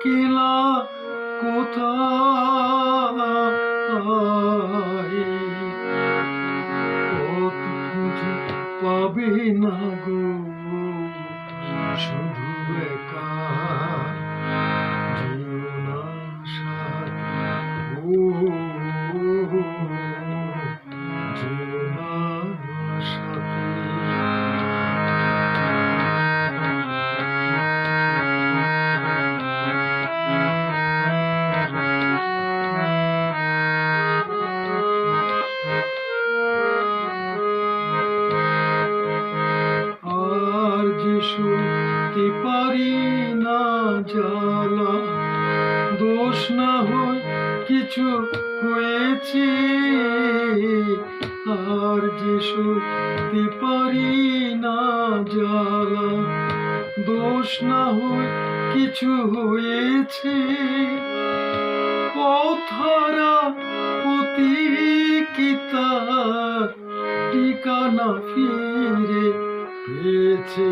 একলা কোথায় পথ খুঁজে পাবে না গো, শুধু একা যেও না সাথী, ও যেও না সাথী। সইতে পারি না জ্বালা, দোষ না হয় কিছু হয়েছে, আর যে সইতে পারি না জ্বালা, দোষ না হয় কিছু হয়েছে। পথহারা পথিকিতা ঠিকানা ফিরে পেয়েছে।